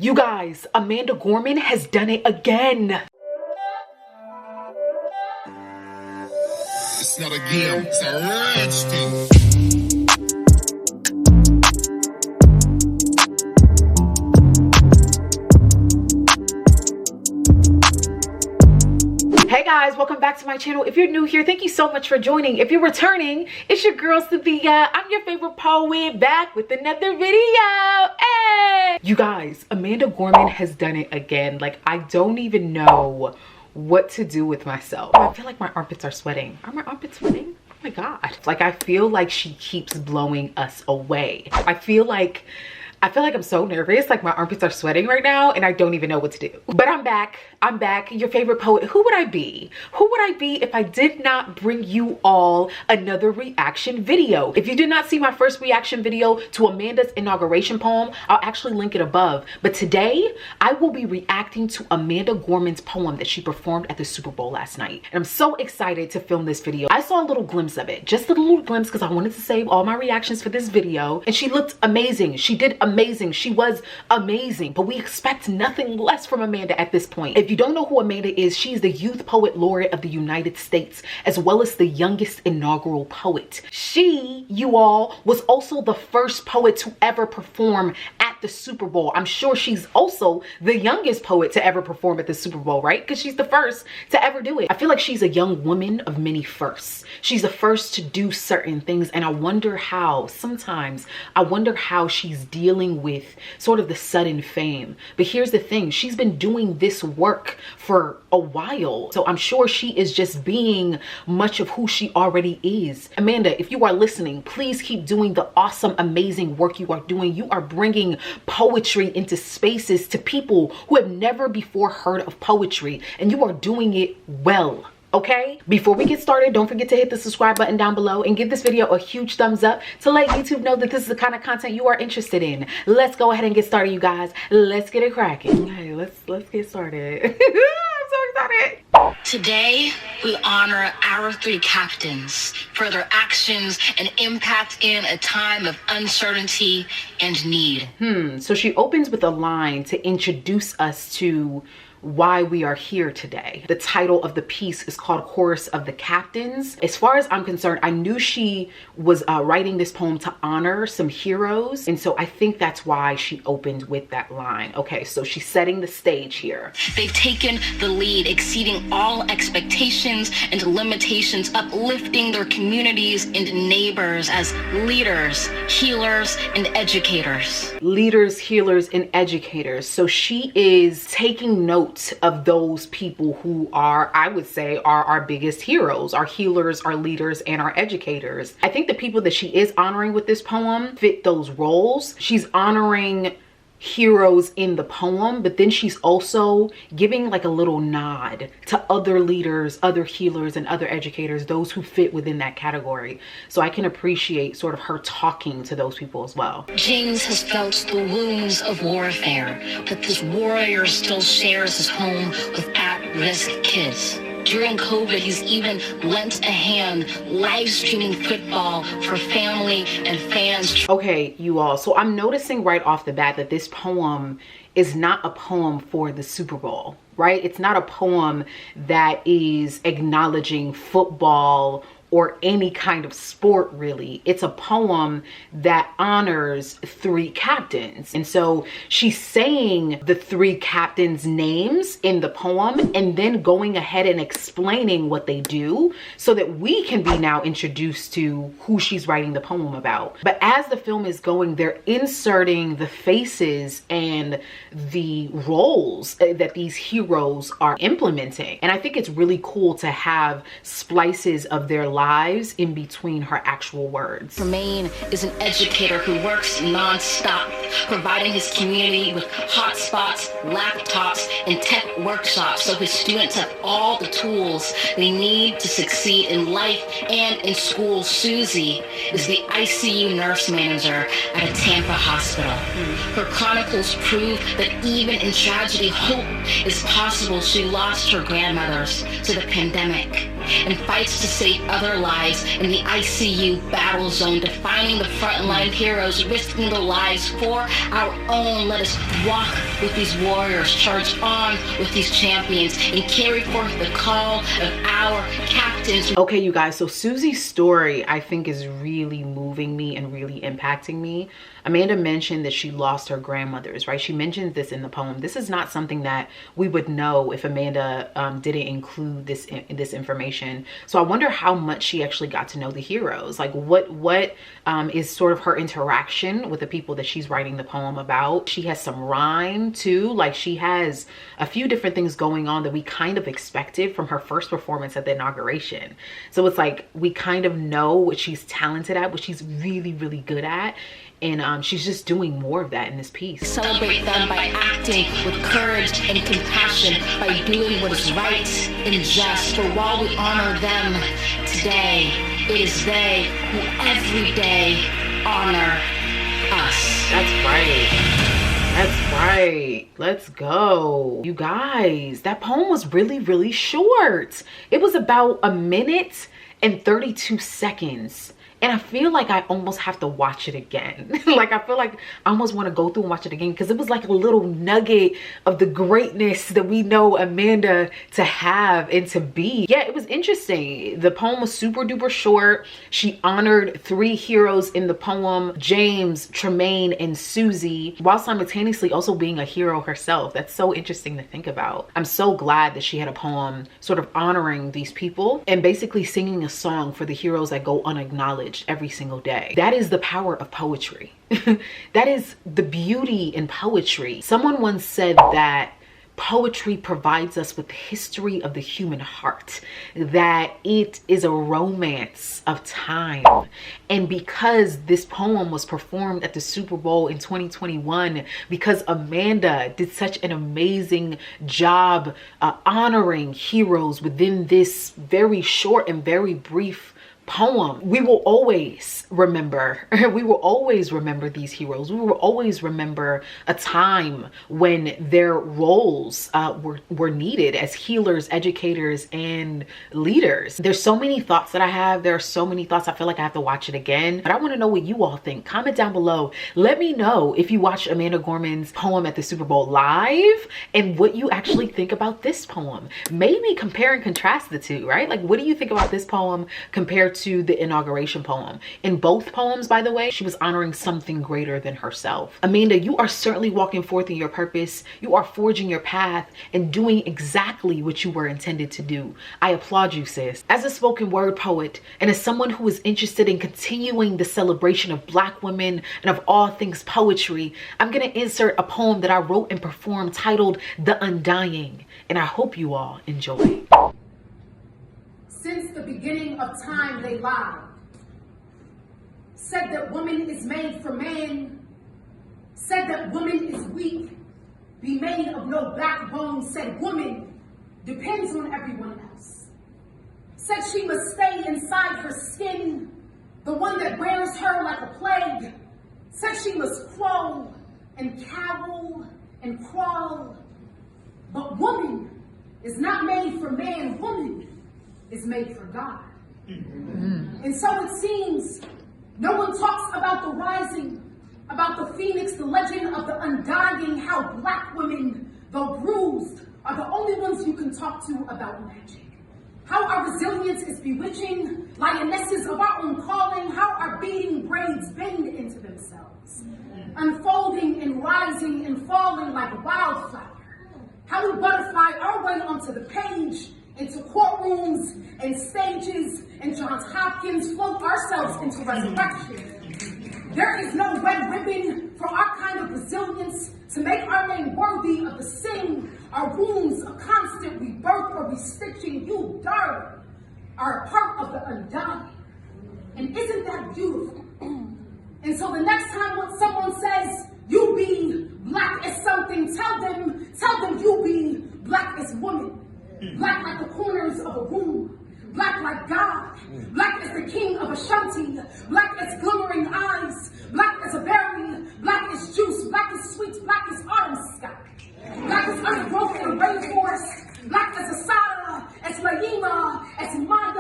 You guys, Amanda Gorman has done it again. It's not a game, it's a rage thing. Hey guys, welcome back to my channel. If you're new here, thank you so much for joining. If you're returning, it's your girl Cynthia. I'm your favorite poet, back with another video. Hey! You guys, Amanda Gorman has done it again. Like, I don't even know what to do with myself. I feel like my armpits are sweating. Are my armpits sweating? Oh my God. Like, I feel like she keeps blowing us away. I feel like I'm so nervous. Like, my armpits are sweating right now and I don't even know what to do. But I'm back. I'm back. Your favorite poet. Who would I be? Who would I be if I did not bring you all another reaction video? If you did not see my first reaction video to Amanda's inauguration poem, I'll actually link it above. But today, I will be reacting to Amanda Gorman's poem that she performed at the Super Bowl last night. And I'm so excited to film this video. I saw a little glimpse of it. Just a little glimpse because I wanted to save all my reactions for this video. And she looked amazing. She did amazing. She was amazing, but we expect nothing less from Amanda at this point. If you don't know who Amanda is, she's the Youth Poet Laureate of the United States, as well as the youngest inaugural poet. She, you all, was also the first poet to ever perform at the Super Bowl. I'm sure she's also the youngest poet to ever perform at the Super Bowl, right? Because she's the first to ever do it. I feel like she's a young woman of many firsts. She's the first to do certain things, and I wonder how, sometimes, I wonder how she's dealing with sort of the sudden fame. But here's the thing, she's been doing this work for a while, so I'm sure she is just being much of who she already is. Amanda, if you are listening, please keep doing the awesome, amazing work you are doing. You are bringing poetry into spaces to people who have never before heard of poetry, and you are doing it well. Okay, before we get started, don't forget to hit the subscribe button down below and give this video a huge thumbs up to let YouTube know that this is the kind of content you are interested in. Let's go ahead and get started, you guys. Let's get it cracking. Hey, let's get started. I'm so excited. Today, we honor our three captains for their actions and impact in a time of uncertainty and need. So she opens with a line to introduce us to why we are here today. The title of the piece is called Chorus of the Captains. As far as I'm concerned, I knew she was writing this poem to honor some heroes, and so I think that's why she opened with that line. Okay, so she's setting the stage here. They've taken the lead, exceeding all expectations and limitations, uplifting their communities and neighbors as leaders, healers, and educators. Leaders, healers, and educators. So she is taking note of those people who are, I would say, are our biggest heroes, our healers, our leaders, and our educators. I think the people that she is honoring with this poem fit those roles. She's honoring heroes in the poem, but then she's also giving like a little nod to other leaders, other healers, and other educators, those who fit within that category. So I can appreciate sort of her talking to those people as well. James has felt the wounds of warfare, but this warrior still shares his home with at-risk kids. During COVID, he's even lent a hand live streaming football for family and fans. Okay, you all, so I'm noticing right off the bat that this poem is not a poem for the Super Bowl, right? It's not a poem that is acknowledging football or any kind of sport, really. It's a poem that honors three captains. And so she's saying the three captains' names in the poem and then going ahead and explaining what they do so that we can be now introduced to who she's writing the poem about. But as the film is going, they're inserting the faces and the roles that these heroes are implementing. And I think it's really cool to have splices of their lives in between her actual words. Tremaine is an educator who works non-stop, providing his community with hotspots, laptops, and tech workshops so his students have all the tools they need to succeed in life and in school. Susie is the ICU nurse manager at a Tampa hospital. Her chronicles prove that even in tragedy, hope is possible. She lost her grandmothers to the pandemic. and fights to save other lives in the ICU battle zone, defining the frontline heroes, risking their lives for our own. Let us walk with these warriors, charge on with these champions, and carry forth the call of our captains. Okay, you guys, so Susie's story I think is really moving me and really impacting me. Amanda mentioned that she lost her grandmothers, right? She mentions this in the poem. This is not something that we would know if Amanda didn't include this information. So I wonder how much she actually got to know the heroes. Like what is sort of her interaction with the people that she's writing the poem about. She has some rhyme too. Like she has a few different things going on that we kind of expected from her first performance at the inauguration. So it's like we kind of know what she's talented at, what she's really, really good at. And she's just doing more of that in this piece. Celebrate them by acting with courage and compassion, by doing what is right and just. For while we honor them today, it is they who every day honor us. That's right. That's right. Let's go. You guys, that poem was really, really short. It was about 1 minute and 32 seconds. And I feel like I almost have to watch it again. Like, I feel like I almost want to go through and watch it again because it was like a little nugget of the greatness that we know Amanda to have and to be. Yeah, it was interesting. The poem was super duper short. She honored 3 heroes in the poem, James, Tremaine, and Susie, while simultaneously also being a hero herself. That's so interesting to think about. I'm so glad that she had a poem sort of honoring these people and basically singing a song for the heroes that go unacknowledged every single day. That is the power of poetry. That is the beauty in poetry. Someone once said that poetry provides us with the history of the human heart, that it is a romance of time. And because this poem was performed at the Super Bowl in 2021, because Amanda did such an amazing job honoring heroes within this very short and very brief poem, we will always remember these heroes. We will always remember a time when their roles were needed as healers, educators, and leaders. There's so many thoughts that I have. There are so many thoughts. I feel like I have to watch it again, but I want to know what you all think. Comment down below. Let me know if you watched Amanda Gorman's poem at the Super Bowl live and what you actually think about this poem. Maybe compare and contrast the two, right? Like, what do you think about this poem compared to the inauguration poem? In both poems, by the way, she was honoring something greater than herself. Amanda, you are certainly walking forth in your purpose. You are forging your path and doing exactly what you were intended to do. I applaud you, sis. As a spoken word poet and as someone who is interested in continuing the celebration of Black women and of all things poetry, I'm gonna insert a poem that I wrote and performed titled The Undying, and I hope you all enjoy. Since the beginning of time they lied, said that woman is made for man, said that woman is weak, be made of no backbone, said woman depends on everyone else, said she must stay inside her skin, the one that wears her like a plague, said she must crawl and cowl and crawl, but woman is not made for man, woman is made for God. And so it seems no one talks about the rising, about the phoenix, the legend of the undying, how Black women, though bruised, are the only ones you can talk to about magic. How our resilience is bewitching, lionesses of our own calling, how our beating braids bend into themselves, unfolding and rising and falling like wildfire. How we butterfly our way onto the page, into courtrooms and stages and Johns Hopkins, float ourselves into resurrection. There is no red ribbon for our kind of resilience to make our name worthy of the sing, our wounds a constant rebirth or restitching. You, darling, are a part of the undying. And isn't that beautiful? And so the next time when someone says, you be Black as something, tell them you be Black as woman. Black like the corners of a womb, Black like God, Black as the king of Ashanti, Black as glimmering eyes, Black as a berry, Black as juice, Black as sweets, Black as autumn sky, Black as undergrowth in a rainforest, Black as Asada, as Laima, as Maya.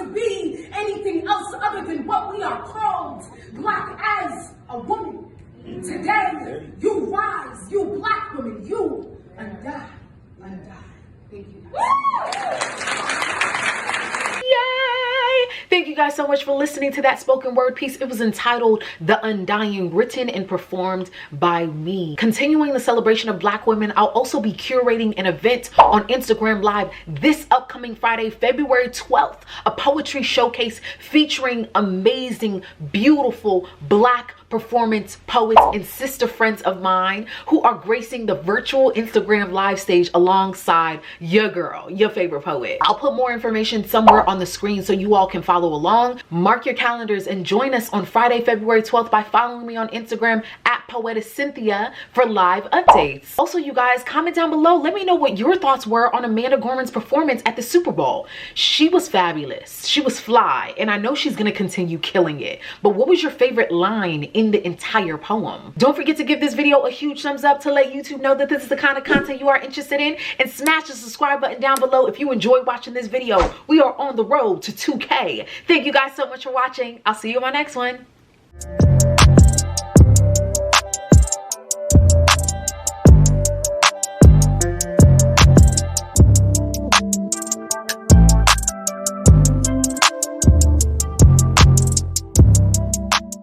to be anything else other than what we are called, black as a woman. Today, you rise, you black woman, you undie. Thank you. Yay! Thank you guys so much for listening to that spoken word piece. It was entitled The Undying, written and performed by me. Continuing the celebration of black women, I'll also be curating an event on Instagram Live this upcoming Friday, February 12th, a poetry showcase featuring amazing, beautiful black performance poets and sister friends of mine who are gracing the virtual Instagram live stage alongside your girl, your favorite poet. I'll put more information somewhere on the screen so you all can follow along. Mark your calendars and join us on Friday, February 12th by following me on Instagram at Poetess Cynthia for live updates. Also, you guys, comment down below. Let me know what your thoughts were on Amanda Gorman's performance at the Super Bowl. She was fabulous. She was fly, and I know she's gonna continue killing it. But what was your favorite line in the entire poem? Don't forget to give this video a huge thumbs up to let YouTube know that this is the kind of content you are interested in, and smash the subscribe button down below if you enjoyed watching this video. We are on the road to 2K. Thank you guys so much for watching. I'll see you in my next one.